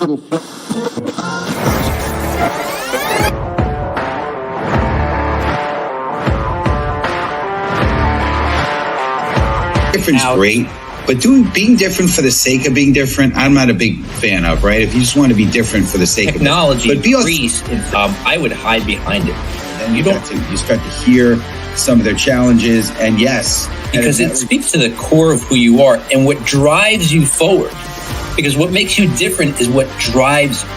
Different's great, but being different for the sake of being different, I'm not a big fan of, right? If you just want to be different for the sake of technology, increased, I would hide behind it. And you start to hear some of their challenges, and yes, because it speaks to the core of who you are and what drives you forward. Because what makes you different is what drives you.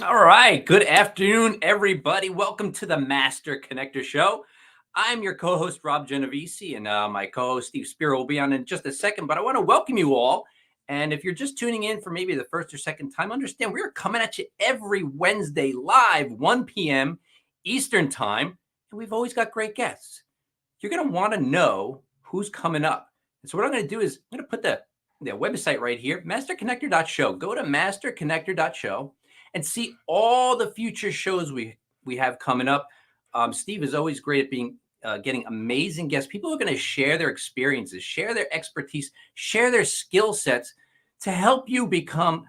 All right. Good afternoon, everybody. Welcome to the Master Connector Show. I'm your co-host, Rob Genovese, and my co-host, Steve Spiro, will be on in just a second. But I want to welcome you all. And if you're just tuning in for maybe the first or second time, understand we're coming at you every Wednesday live, 1 p.m. Eastern time. And we've always got great guests. You're going to want to know who's coming up. And so what I'm going to do is I'm going to put the website right here, masterconnector.show. Go to masterconnector.show. And see all the future shows we have coming up. Steve is always great at getting amazing guests. People who are going to share their experiences, share their expertise, share their skill sets to help you become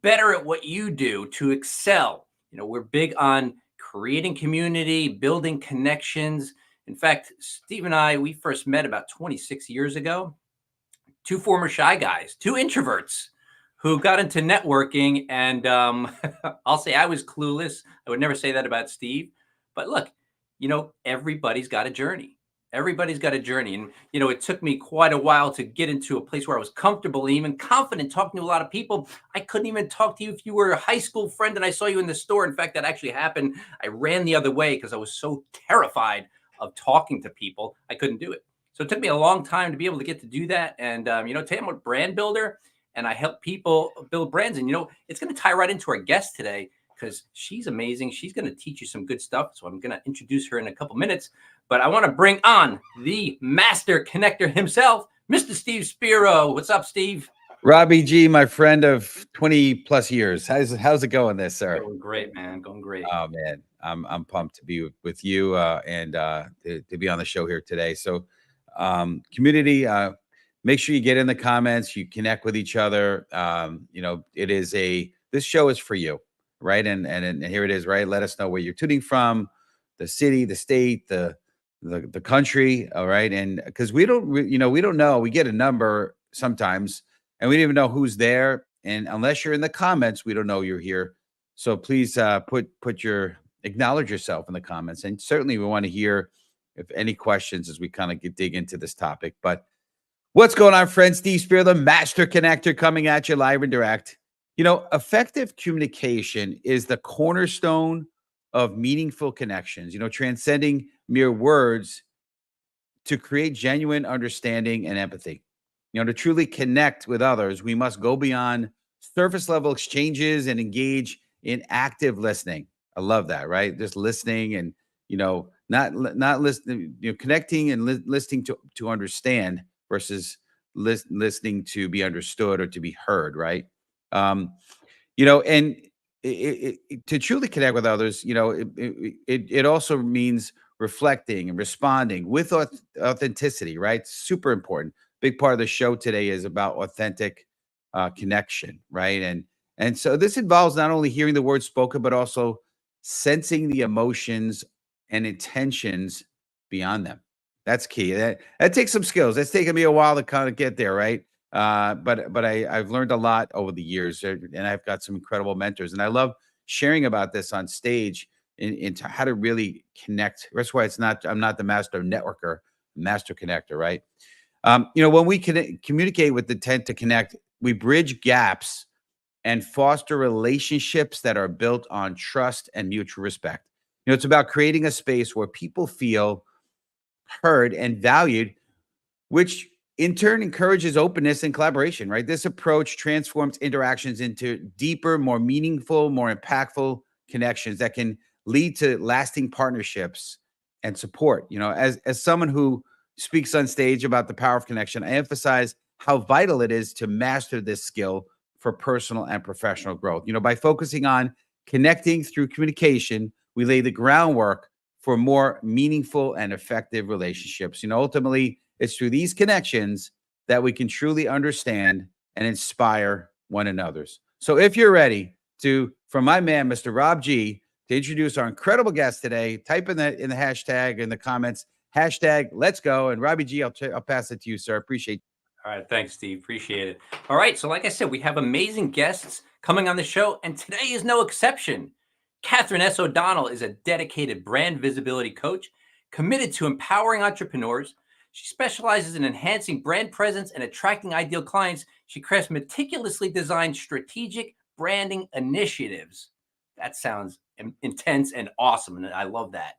better at what you do, to excel. You know, we're big on creating community, building connections. In fact, Steve and I, we first met about 26 years ago. Two former shy guys, two introverts, who got into networking, and I'll say I was clueless. I would never say that about Steve. But look, you know, everybody's got a journey. Everybody's got a journey. And, you know, it took me quite a while to get into a place where I was comfortable and even confident talking to a lot of people. I couldn't even talk to you if you were a high school friend and I saw you in the store. In fact, that actually happened. I ran the other way because I was so terrified of talking to people. I couldn't do it. So it took me a long time to be able to get to do that. And, you know, today I'm a brand builder. And I help people build brands. And, you know, it's going to tie right into our guest today because she's amazing. She's going to teach you some good stuff. So I'm going to introduce her in a couple minutes. But I want to bring on the master connector himself, Mr. Steve Spiro. What's up, Steve? Robbie G, my friend of 20 plus years. How's it going there, sir? Going great, man. Going great. Oh, man. I'm pumped to be with you and to be on the show here today. So community, make sure you get in the comments, you connect with each other. You know, this show is for you, right? And here it is, right? Let us know where you're tuning from, the city, the state, the country. All right. And because we don't know, we get a number sometimes and we don't even know who's there. And unless you're in the comments, we don't know you're here. So please acknowledge yourself in the comments. And certainly we want to hear if any questions as we kind of dig into this topic. But what's going on, friends? Steve Spiro, the Master Connector, coming at you live and direct. You know, effective communication is the cornerstone of meaningful connections, you know, transcending mere words to create genuine understanding and empathy. You know, to truly connect with others, we must go beyond surface level exchanges and engage in active listening. I love that, right? Just listening and, you know, not listening, you know, connecting and listening to understand versus listening to be understood or to be heard, right? You know, and to truly connect with others, you know, it also means reflecting and responding with authenticity, right? Super important. Big part of the show today is about authentic connection, right? And so this involves not only hearing the words spoken, but also sensing the emotions and intentions beyond them. That's key. That takes some skills. It's taken me a while to kind of get there, right? But I've learned a lot over the years, and I've got some incredible mentors, and I love sharing about this on stage into how to really connect. That's why I'm not the master networker, master connector, right? You know, when we communicate with the intent to connect, we bridge gaps and foster relationships that are built on trust and mutual respect. You know, it's about creating a space where people feel heard and valued, which in turn encourages openness and collaboration, right? This approach transforms interactions into deeper, more meaningful, more impactful connections that can lead to lasting partnerships and support. You know, as someone who speaks on stage about the power of connection, I emphasize how vital it is to master this skill for personal and professional growth. You know, by focusing on connecting through communication, we lay the groundwork for more meaningful and effective relationships. Ultimately, it's through these connections that we can truly understand and inspire one another's. So if you're ready from my man, Mr. Rob G, to introduce our incredible guest today, type in the hashtag in the comments, hashtag let's go. And Robbie G, I'll pass it to you, sir. Appreciate it. All right. Thanks, Steve. Appreciate it. All right. So like I said, we have amazing guests coming on the show, and today is no exception. Catherine S. O'Donnell is a dedicated brand visibility coach committed to empowering entrepreneurs. She specializes in enhancing brand presence and attracting ideal clients. She crafts meticulously designed strategic branding initiatives. That sounds intense and awesome, and I love that.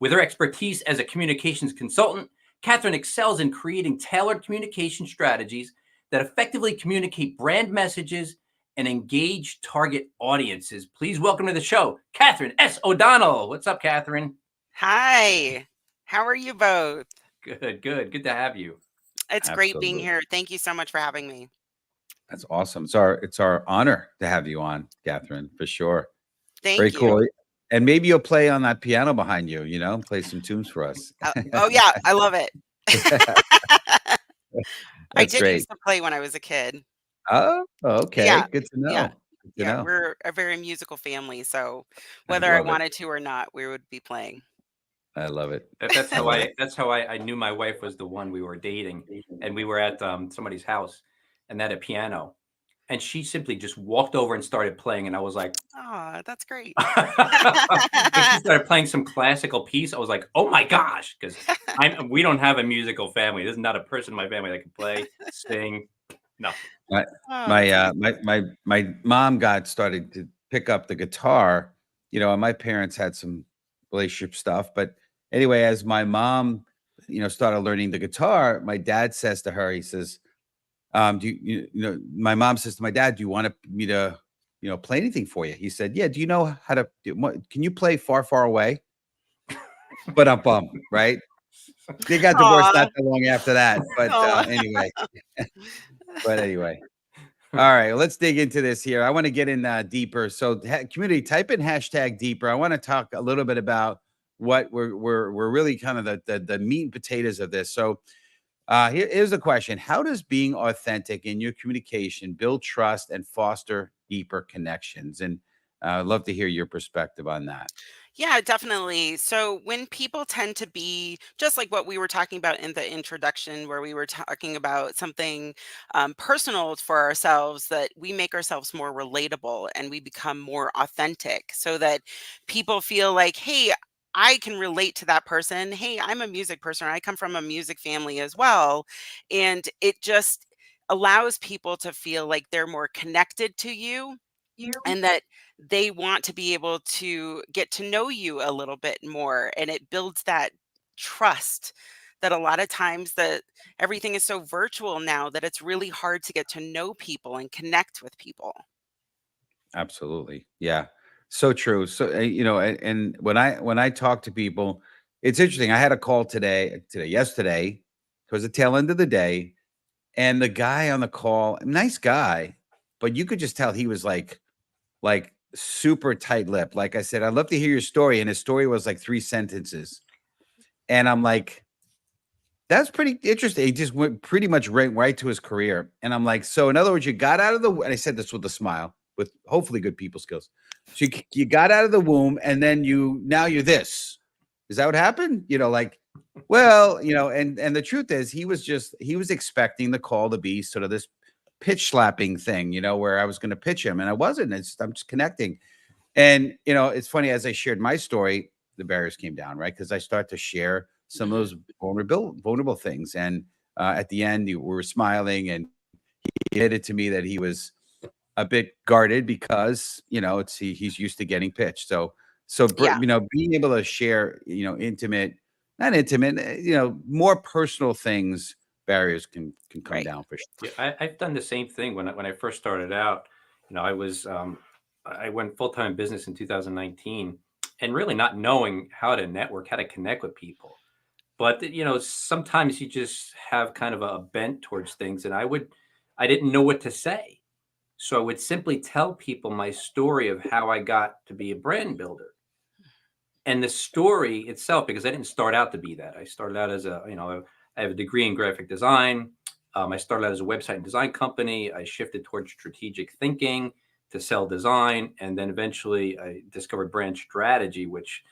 With her expertise as a communications consultant, Catherine excels in creating tailored communication strategies that effectively communicate brand messages and engage target audiences. Please welcome to the show, Catherine S. O'Donnell. What's up, Catherine? Hi. How are you both? Good. Good to have you. It's great being here. Thank you so much for having me. That's awesome. It's our honor to have you on, Catherine, for sure. Very cool. And maybe you'll play on that piano behind you, play some tunes for us. Oh yeah, I love it. I did great. used to play when I was a kid. Oh, okay. Yeah. Good to know. Yeah. Good to know. We're a very musical family, so whether I wanted to or not, we would be playing. I love it. That's how I knew my wife was the one we were dating, and we were at somebody's house, and they had a piano, and she simply just walked over and started playing, and I was like, "Oh, that's great!" She started playing some classical piece. I was like, "Oh my gosh!" Because we don't have a musical family. There's not a person in my family that can play, sing, nothing. My mom started to pick up the guitar, and my parents had some relationship stuff, but anyway, as my mom, started learning the guitar, my dad says to her, he says, my mom says to my dad, do you want me to, play anything for you? He said, yeah. Do you know how to, can you play Far, Far Away? But I'm bummed, right? They got divorced not that long after that, but anyway. All right, let's dig into this here. I want to get in deeper. So community, type in hashtag deeper. I want to talk a little bit about what we're really kind of the meat and potatoes of this. So here's the question. How does being authentic in your communication build trust and foster deeper connections? And I'd love to hear your perspective on that. Yeah, definitely. So when people tend to be just like what we were talking about in the introduction, where we were talking about something personal for ourselves, that we make ourselves more relatable and we become more authentic so that people feel like, hey, I can relate to that person. Hey, I'm a music person. I come from a music family as well. And it just allows people to feel like they're more connected to you and that they want to be able to get to know you a little bit more, and it builds that trust that a lot of times that everything is so virtual now that it's really hard to get to know people and connect with people. Absolutely. Yeah. So true. So and when I talk to people, it's interesting. I had a call yesterday, towards the tail end of the day, and the guy on the call, nice guy, but you could just tell he was like super tight-lipped. Like I said, I'd love to hear your story. And his story was like 3 sentences. And I'm like, that's pretty interesting. He just went pretty much right to his career. And I'm like, so in other words, you got out of the, and I said this with a smile, with hopefully good people skills. So you got out of the womb, and then now you're this. Is that what happened? Well, and the truth is he was expecting the call to be sort of this pitch slapping thing, where I was going to pitch him, and I wasn't. I'm just connecting. And, it's funny, as I shared my story, the barriers came down, right? Because I start to share some of those vulnerable things. And at the end, we were smiling, and he admitted to me that he was a bit guarded because, he's used to getting pitched. So, being able to share, not intimate, more personal things, barriers can come down for sure. Yeah, I've done the same thing when I first started out. I was I went full-time business in 2019, and really not knowing how to network, how to connect with people. But sometimes you just have kind of a bent towards things, and I didn't know what to say, so I would simply tell people my story of how I got to be a brand builder. And the story itself, because I didn't start out to be that. I started out as I have a degree in graphic design. I started out as a website and design company. I shifted towards strategic thinking to sell design. And then eventually I discovered brand strategy, which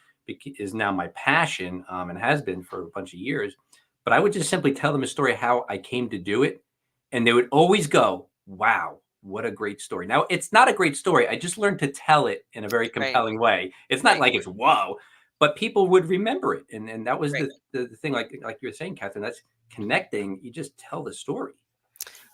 is now my passion, and has been for a bunch of years. But I would just simply tell them a story how I came to do it. And they would always go, wow, what a great story. Now, it's not a great story. I just learned to tell it in a very Right. compelling way. It's not Right. like it's whoa, but people would remember it. And that was Right. the thing, like you were saying, Catherine, that's connecting. You just tell the story.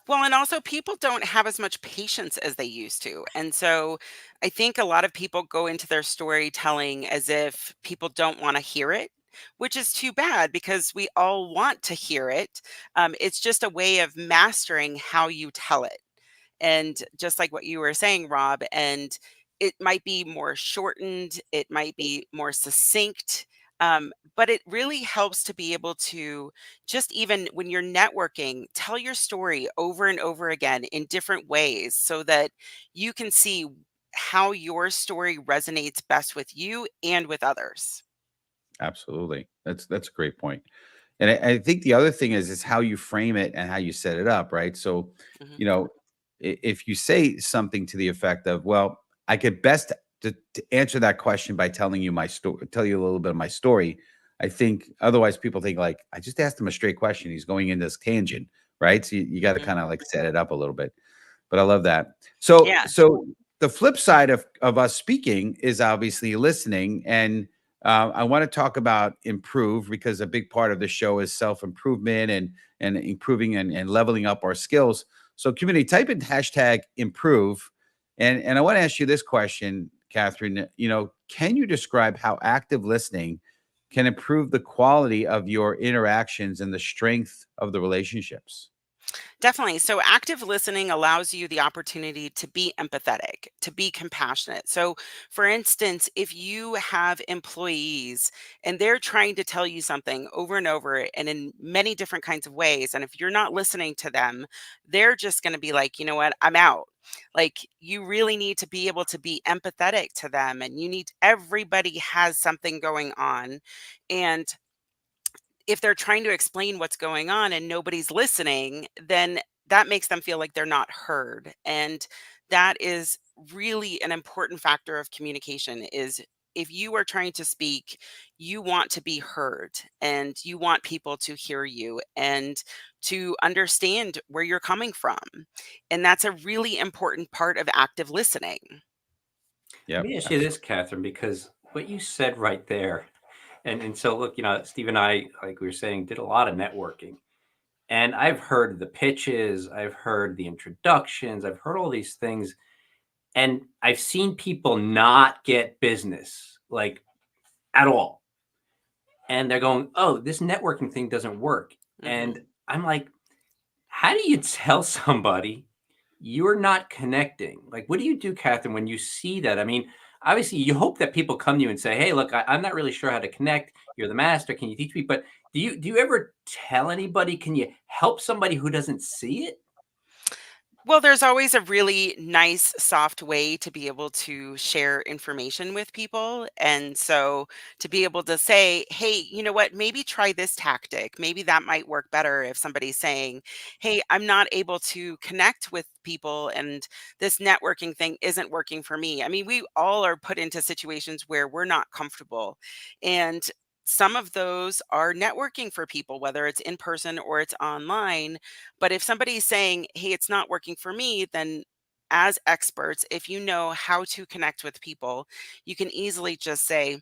Well, and also people don't have as much patience as they used to. And so I think a lot of people go into their storytelling as if people don't want to hear it, which is too bad because we all want to hear it. It's just a way of mastering how you tell it. And just like what you were saying, Rob, and it might be more shortened, it might be more succinct, but it really helps to be able to just even when you're networking, tell your story over and over again in different ways so that you can see how your story resonates best with you and with others. Absolutely. That's a great point. And I think the other thing is how you frame it and how you set it up, right? So, Mhm. you know, if you say something to the effect of, "Well, I could best to answer that question by telling you my story, tell you a little bit of my story." I think otherwise people think like, "I just asked him a straight question. He's going in this tangent," right? So you got to Mhm. kind of like set it up a little bit. But I love that. So Yeah. so the flip side of us speaking is obviously listening, and I want to talk about improve because a big part of the show is self improvement and improving and leveling up our skills. So, community, type in hashtag improve, and I want to ask you this question, Catherine. Can you describe how active listening can improve the quality of your interactions and the strength of the relationships? Definitely. So, active listening allows you the opportunity to be empathetic, to be compassionate. So, for instance, if you have employees and they're trying to tell you something over and over and in many different kinds of ways, and if you're not listening to them, they're just going to be like, you know what, I'm out. Like, you really need to be able to be empathetic to them, and everybody has something going on. And if they're trying to explain what's going on and nobody's listening, then that makes them feel like they're not heard. And that is really an important factor of communication is if you are trying to speak, you want to be heard and you want people to hear you and to understand where you're coming from. And that's a really important part of active listening. Let Yep, me ask you this, absolutely. Catherine, because what you said right there, and so look, Steve and I, like we were saying, did a lot of networking. And I've heard the pitches, I've heard the introductions, I've heard all these things, and I've seen people not get business like at all. And they're going, "Oh, this networking thing doesn't work." Hmm. And I'm like, "How do you tell somebody you're not connecting?" Like, what do you do, Catherine, when you see that? I mean, obviously, you hope that people come to you and say, "Hey, look, I'm not really sure how to connect. You're the master. Can you teach me?" But do you ever tell anybody? Can you help somebody who doesn't see it? Well, there's always a really nice, soft way to be able to share information with people. And so to be able to say, hey, you know what, maybe try this tactic. Maybe that might work better if somebody's saying, hey, I'm not able to connect with people and this networking thing isn't working for me. I mean, we all are put into situations where we're not comfortable. And some of those are networking for people, whether it's in person or it's online, but if somebody's saying, "Hey, it's not working for me," then as experts, if you know how to connect with people, you can easily just say,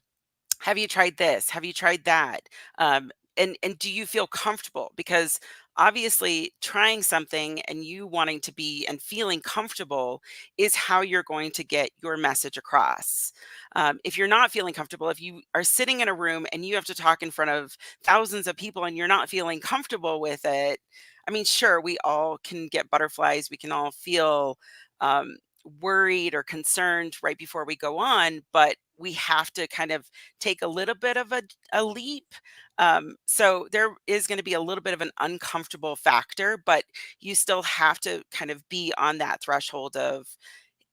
have you tried this? Have you tried that? And do you feel comfortable? Because obviously, trying something and you wanting to be and feeling comfortable is how you're going to get your message across. If you're not feeling comfortable, if you are sitting in a room and you have to talk in front of thousands of people and you're not feeling comfortable with it, I mean, sure, we all can get butterflies. We can all feel um, worried or concerned right before we go on, but we have to kind of take a little bit of a leap. So there is going to be a little bit of an uncomfortable factor, but you still have to kind of be on that threshold of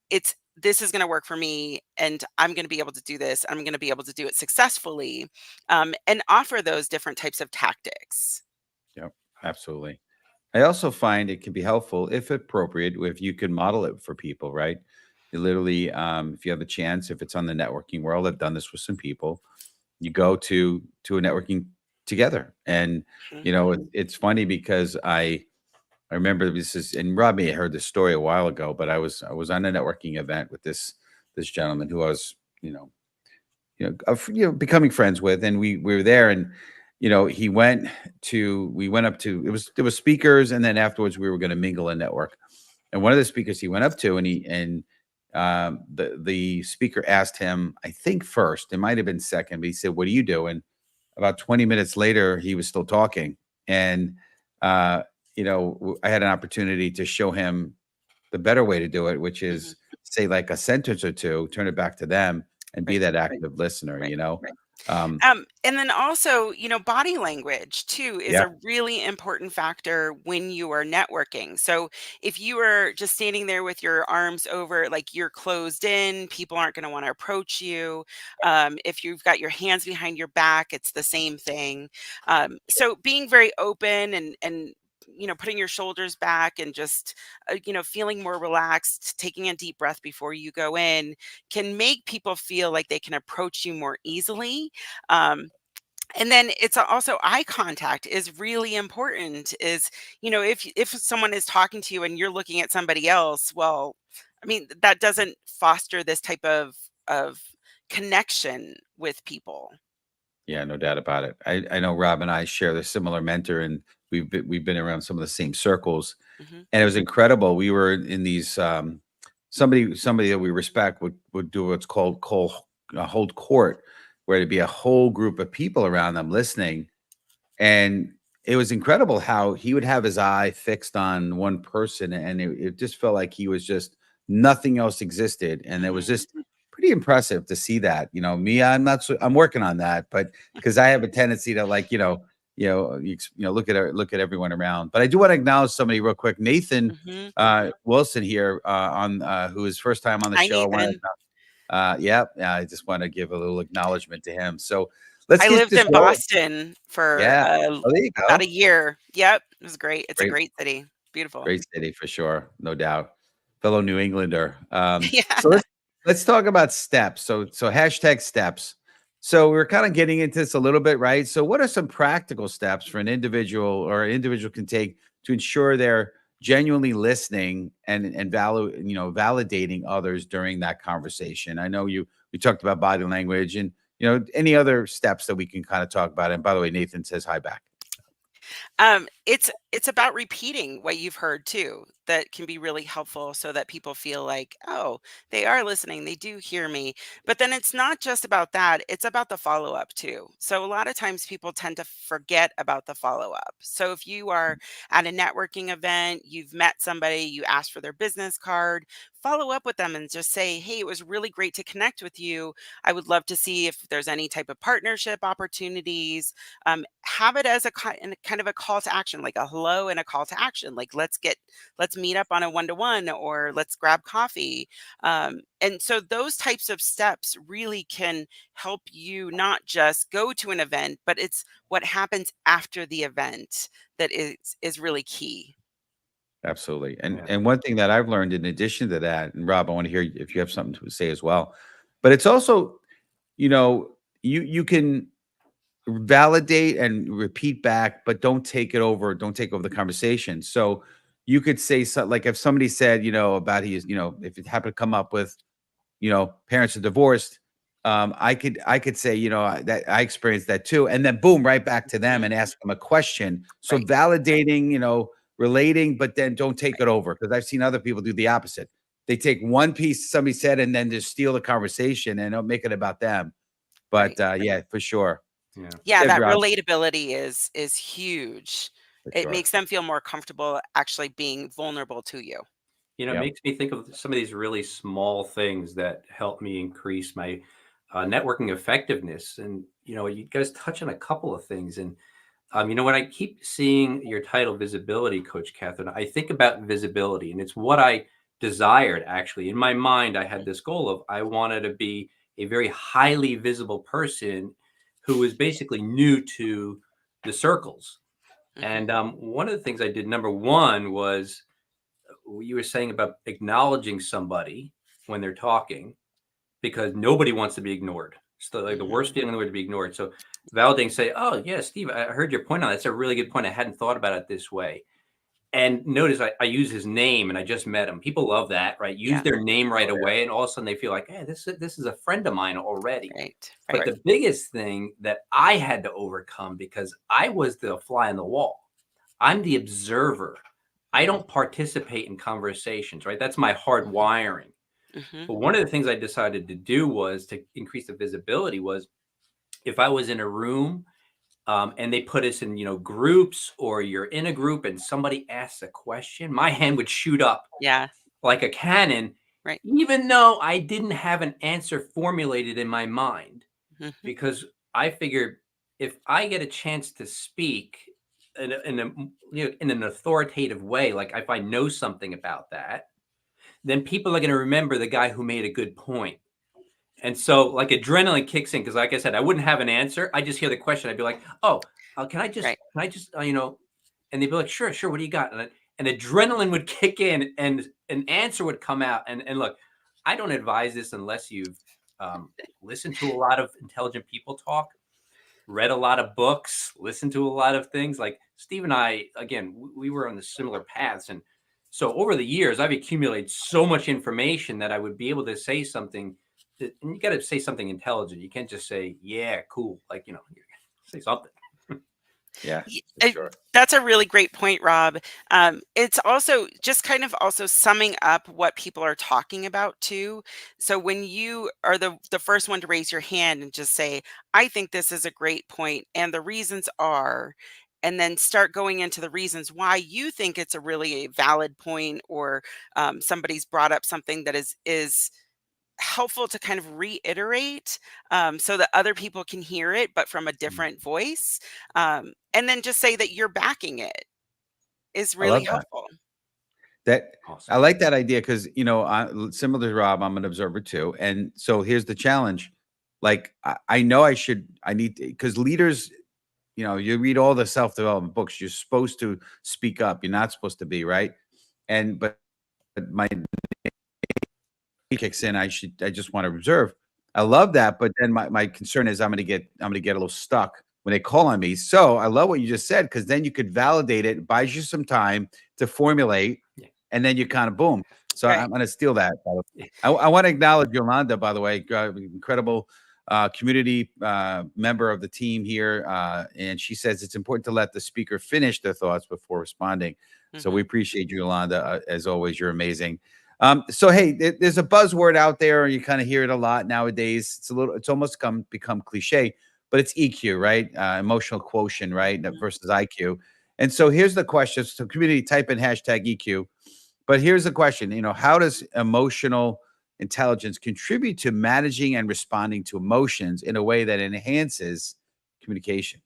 it's this is going to work for me, and I'm going to be able to do this. I'm going to be able to do it successfully, and offer those different types of tactics. Yep, absolutely. I also find it can be helpful, if appropriate, if you can model it for people, right? You literally, if you have a chance, if it's on the networking world, I've done this with some people. You go to a networking together, and it's funny because I remember this is, and Rob may have heard this story a while ago, but I was on a networking event with this gentleman who I was, becoming friends with, and we were there, and we went up to, there was speakers, and then afterwards we were going to mingle and network, and one of the speakers he went up to, the speaker asked him, I think first, it might have been second, but he said, "What are you doing?" About 20 minutes later, he was still talking, and uh, I had an opportunity to show him the better way to do it, which Mhm. is say like a sentence or two, turn it back to them, and be Right. that active listener. Right. Right. Um, And then also, body language too is yeah, a really important factor when you are networking. So if you are just standing there with your arms over, like you're closed in, people aren't going to want to approach you. If you've got your hands behind your back, it's the same thing. So being very open and putting your shoulders back and just, feeling more relaxed, taking a deep breath before you go in can make people feel like they can approach you more easily. Um, and then it's also eye contact is really important. Is if someone is talking to you and you're looking at somebody else, well, I mean that doesn't foster this type of connection with people. yeah, no doubt about it. I know Rob and I share the similar mentor, and we've been around some of the same circles, Hmm. and it was incredible. We were in these somebody that we respect would do what's called hold court, where it'd be a whole group of people around them listening, and it was incredible how he would have his eye fixed on one person, and it just felt like he was just nothing else existed, and it was Hmm. just pretty impressive to see that. Me, I'm not so, I'm working on that, but because I have a tendency to like, look at everyone around. But I do want to acknowledge somebody real quick, Nathan Hmm. Wilson here, on who is first time on the Hi, show. I want Nathan. to, yeah, I just want to give a little acknowledgement to him. So let's I get lived this in rolling. Boston for Yeah. Oh, there you about a go. year. Yep, it was great. It's a Great. great city. Beautiful. Great city for sure, no doubt. Fellow New Englander. Yeah. So let's talk about steps. So hashtag steps. So we're kind of getting into this a little bit, right? So what are some practical steps for an individual can take to ensure they're genuinely listening and validating others during that conversation? I know we talked about body language and any other steps that we can kind of talk about. And by the way, Nathan says hi back. It's about repeating what you've heard too. That can be really helpful so that people feel like, oh, they are listening, they do hear me. But then it's not just about that, it's about the follow-up too. So a lot of times people tend to forget about the follow-up. So if you are at a networking event, you've met somebody, you asked for their business card, follow up with them and just say, hey, it was really great to connect with you. I would love to see if there's any type of partnership opportunities. Have it as kind of a call to action, like a hello and a call to action, like let's meet up on a one-to-one or let's grab coffee. And so those types of steps really can help you not just go to an event, but it's what happens after the event that is really key. Absolutely. And Yeah. and one thing that I've learned in addition to that, and Rob, I want to hear if you have something to say as well. But it's also, you can validate and repeat back, but don't take over the conversation. So you could say something like if somebody said, about if it happened to come up with, parents are divorced, I could say, that I experienced that too. And then boom, right back to them Mhm. and ask them a question. So Right. validating, relating, but then don't take it over. Because I've seen other people do the opposite. They take one piece somebody said and then just steal the conversation and don't make it about them. Right. But yeah, for sure. Yeah. Yeah, Good, that Rob, relatability is huge. for It sure. makes them feel more comfortable actually being vulnerable to you. It Yep. makes me think of some of these really small things that help me increase my networking effectiveness. And, you guys touch on a couple of things. And, when I keep seeing your title, visibility, Coach Catherine, I think about visibility, and it's what I desired, actually. In my mind, I had this goal of I wanted to be a very highly visible person who was basically new to the circles. Mhm. And one of the things I did, number one, was you were saying about acknowledging somebody when they're talking, because nobody wants to be ignored. So like the worst Mhm. feeling in the world to be ignored. So validating, say, oh yeah, Steve, I heard your point on that. That's a really good point. I hadn't thought about it this way. And notice I use his name and I just met him. People love that, right? Use Yeah. their name right away. And all of a sudden they feel like, hey, this is a friend of mine already. Right. But Right. the biggest thing that I had to overcome, because I was the fly on the wall, I'm the observer. I Mhm. don't participate in conversations, right? That's my hard Mhm. wiring. Mhm. But one of the things I decided to do was to increase the visibility was if I was in a room and they put us in, groups, or you're in a group and somebody asks a question, my hand would shoot up Yeah. like a cannon, Right. even though I didn't have an answer formulated in my mind, Mhm. because I figured if I get a chance to speak in an authoritative way, like if I know something about that, then people are going to remember the guy who made a good point. And so, like, adrenaline kicks in because, like I said, I wouldn't have an answer. I just hear the question. I'd be like, "Oh, Right. can I just, And they'd be like, "Sure, sure. What do you got?" And adrenaline would kick in, and an answer would come out. And look, I don't advise this unless you've listened to a lot of intelligent people talk, read a lot of books, listened to a lot of things. Like Steve and I, again, we were on the similar paths, and so over the years, I've accumulated so much information that I would be able to say something. And you got to say something intelligent. You can't just say, "Yeah, cool," like say something. Yeah, Y- for sure. That's a really great point, Rob. It's also just kind of also summing up what people are talking about too. So when you are the first one to raise your hand and just say, "I think this is a great point, and the reasons are," and then start going into the reasons why you think it's a really valid point, or somebody's brought up something that is helpful to kind of reiterate, so that other people can hear it, but from a Mm. different voice. And then just say that you're backing it is I really love that. helpful. That I Awesome. like that idea because similar to Rob, I'm an observer too, and so here's the challenge. Like I know I need because leaders, you read all the self development books. You're supposed to speak up. You're not supposed to be right. And but my kicks in. I just want to observe. I love that, but then my concern is I'm gonna get a little stuck when they call on me. So I love what you just said because then you could validate it, it buys you some time to formulate, Yeah. and then you kind of boom. So Right. I'm gonna steal that. I want to acknowledge Yolanda, by the way, incredible community member of the team here, and she says it's important to let the speaker finish their thoughts before responding. So we Hmm. appreciate you, Yolanda. As always, you're amazing. So hey, there's a buzzword out there, you kind of hear it a lot nowadays. It's almost become cliche, but it's EQ, right? Emotional quotient, right? Versus IQ. And so here's the question. So community, type in hashtag EQ. But here's the question, how does emotional intelligence contribute to managing and responding to emotions in a way that enhances communication?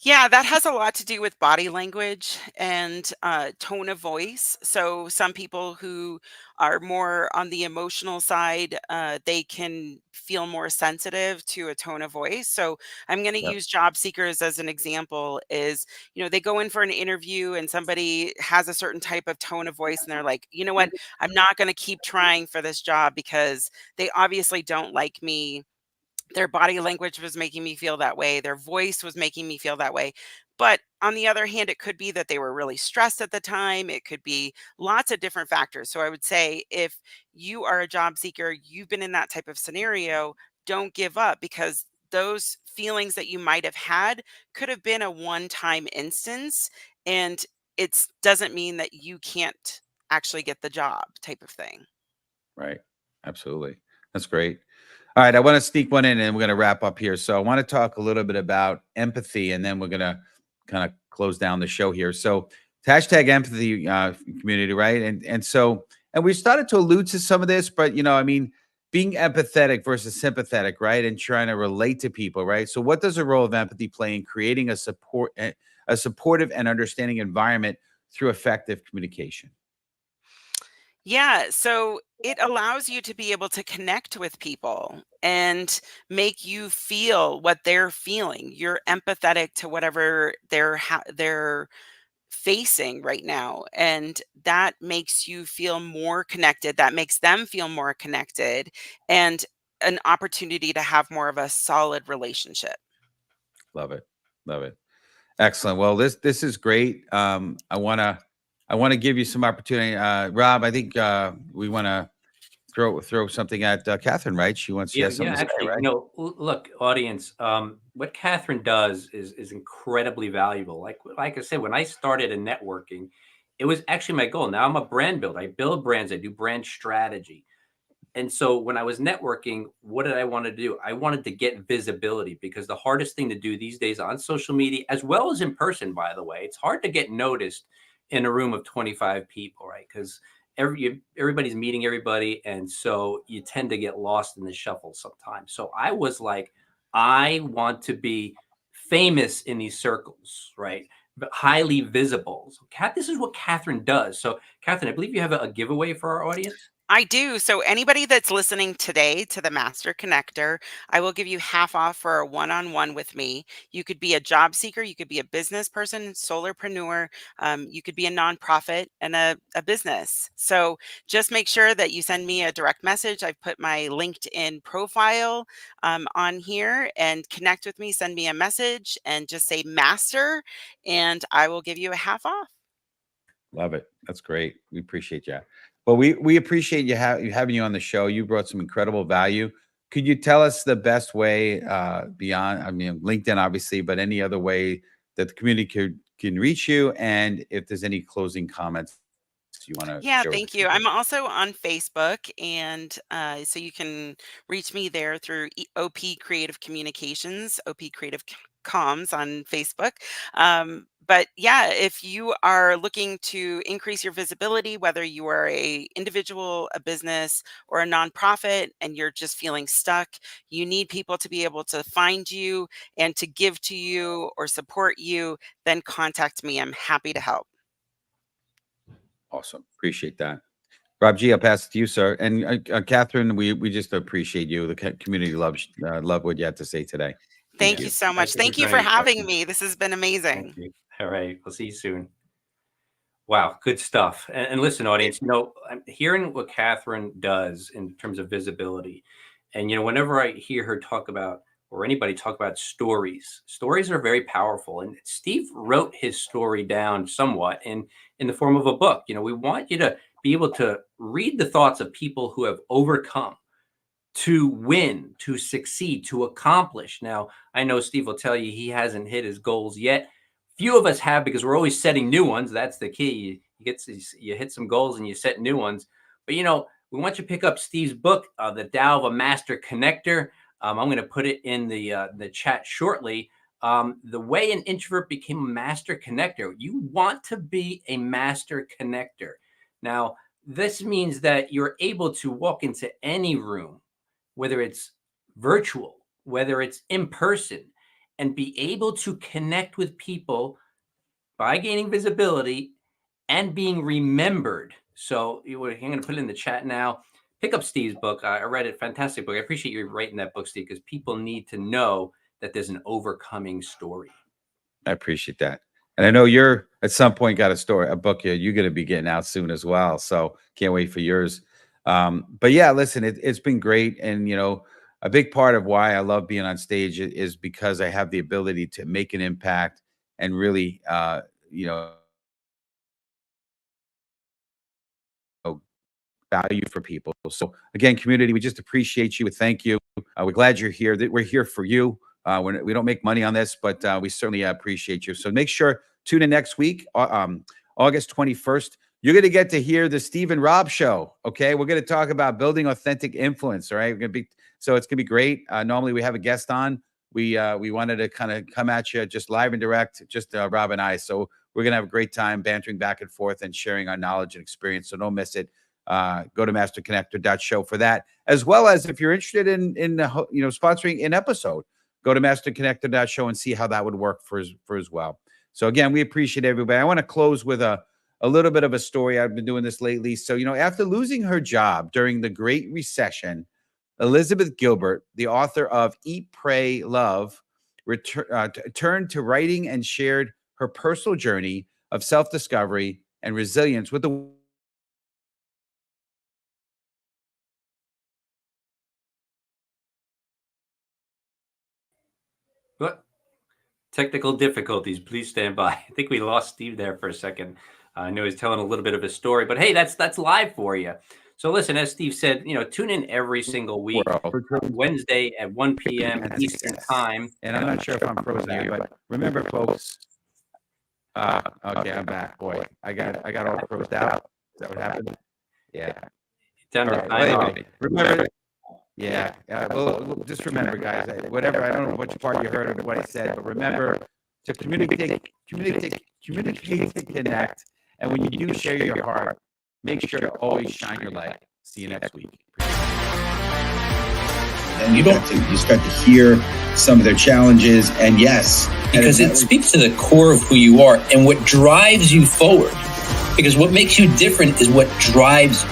Yeah, that has a lot to do with body language and tone of voice. So, some people who are more on the emotional side, they can feel more sensitive to a tone of voice. So, I'm going to Yep. use job seekers as an example. Is they go in for an interview and somebody has a certain type of tone of voice, and they're like, you know what, I'm not going to keep trying for this job because they obviously don't like me. Their body language was making me feel that way. Their voice was making me feel that way. But on the other hand, it could be that they were really stressed at the time. It could be lots of different factors. So I would say if you are a job seeker, you've been in that type of scenario, don't give up, because those feelings that you might have had could have been a one-time instance, and it doesn't mean that you can't actually get the job type of thing. Right. Absolutely. That's great. All right. I want to sneak one in and we're going to wrap up here. So I want to talk a little bit about empathy and then we're going to kind of close down the show here. So hashtag empathy community, right? And we started to allude to some of this, but I mean, being empathetic versus sympathetic, right? And trying to relate to people, right? So what does the role of empathy play in creating a supportive and understanding environment through effective communication? Yeah, so it allows you to be able to connect with people and make you feel what they're feeling. You're empathetic to whatever they're facing right now, and that makes you feel more connected. That makes them feel more connected, and an opportunity to have more of a solid relationship. Love it. Love it. Excellent. Well, this is great. I wanna give you some opportunity. Rob, I think we want to throw something at Catherine, right? She Yeah, has yeah. something to say, Actually, right? look, audience. What Catherine does is incredibly valuable. Like I said, when I started in networking, it was actually my goal. Now I'm a brand builder. I build brands. I do brand strategy. And so when I was networking, what did I want to do? I wanted to get visibility because the hardest thing to do these days on social media, as well as in person, by the way, it's hard to get noticed in a room of 25 people, right? Because everybody's meeting everybody. And so you tend to get lost in the shuffle sometimes. So I was like, I want to be famous in these circles, right? But highly visible. So, this is what Catherine does. So, Catherine, I believe you have a giveaway for our audience. I do. So anybody that's listening today to the Master Connector, I will give you half off for a one-on-one with me. You could be a job seeker, you could be a business person, solopreneur, you could be a nonprofit and a business. So just make sure that you send me a direct message. I've put my LinkedIn profile on here, and connect with me. Send me a message and just say Master, and I will give you a half off. Love it. That's great. We appreciate you. Well, we appreciate you having you on the show. You brought some incredible value. Could you tell us the best way beyond, I mean, LinkedIn, obviously, but any other way that the community can reach you? And if there's any closing comments you want to Yeah, share with the thank you. community? I'm also on Facebook, and so you can reach me there through OP Creative Communications, OP Creative Comms on Facebook. But yeah, if you are looking to increase your visibility, whether you are a individual, a business, or a nonprofit, and you're just feeling stuck, you need people to be able to find you and to give to you or support you, then contact me. I'm happy to help. Awesome. Appreciate that. Rob G, I'll pass it to you, sir. And Catherine, we just appreciate you. The community loves love what you had to say today. Thank Thank Yeah. you you. so much. Thank you for Thank you for joining us, having Catherine. me. This has been Thank amazing. you. All right. We'll see you soon. Wow, good stuff. And listen, audience, I'm hearing what Catherine does in terms of visibility. And, whenever I hear her talk about, or anybody talk about stories, stories are very powerful. And Steve wrote his story down somewhat in the form of a book. We want you to be able to read the thoughts of people who have overcome to win, to succeed, to accomplish. Now, I know Steve will tell you he hasn't hit his goals yet. Few of us have because we're always setting new ones. That's the key. You hit some goals and you set new ones. But we want you to pick up Steve's book, The Tao of a Master Connector. I'm going to put it in the chat shortly. The way an introvert became a master connector. You want to be a master connector. Now, this means that you're able to walk into any room, whether it's virtual, whether it's in person, and be able to connect with people by gaining visibility and being remembered. So I'm going to put it in the chat now. Pick up Steve's book. I read it. Fantastic book. I appreciate you writing that book, Steve, because people need to know that there's an overcoming story. I appreciate that. And I know you're at some point got a book you're going to be getting out soon as well. So can't wait for yours. But yeah, listen, it's been great. And, a big part of why I love being on stage is because I have the ability to make an impact and really, you know, value for people. So again, community, we just appreciate you. Thank you. We're glad you're here. That we're here for you. We don't make money on this, but we certainly appreciate you. So make sure tune in next week, August 21st. You're going to get to hear the Steve and Rob show. Okay, we're going to talk about building authentic influence. All right, so it's going to be great. Normally we have a guest on. We wanted to kind of come at you just live and direct, just Rob and I. So we're going to have a great time bantering back and forth and sharing our knowledge and experience. So don't miss it. Go to masterconnector.show for that, as well as if you're interested in sponsoring an episode, go to masterconnector.show and see how that would work for as well. So again, we appreciate everybody. I want to close with a a little bit of a story. I've been doing this lately. So, after losing her job during the Great Recession, Elizabeth Gilbert, the author of Eat, Pray, Love, turned to writing and shared her personal journey of self-discovery and resilience with the What? Technical difficulties. Please stand by. I think we lost Steve there for a second. I know he's telling a little bit of his story, but hey, that's live for you. So listen, as Steve said, tune in every single week, Wednesday at 1 p.m. Eastern time. And I'm not sure if I'm frozen here, but remember, folks. Okay, I'm back. Boy, I got all frozen out. Is that what happened? Yeah. Down to time. Remember. Yeah. Well, just remember, guys. Whatever. I don't know which part you heard of what I said, but remember to communicate, to connect. And when you do share your heart, make sure to always shine your light. See you next week. And you start to hear some of their challenges, and yes, because it speaks to the core of who you are and what drives you forward. Because what makes you different is what drives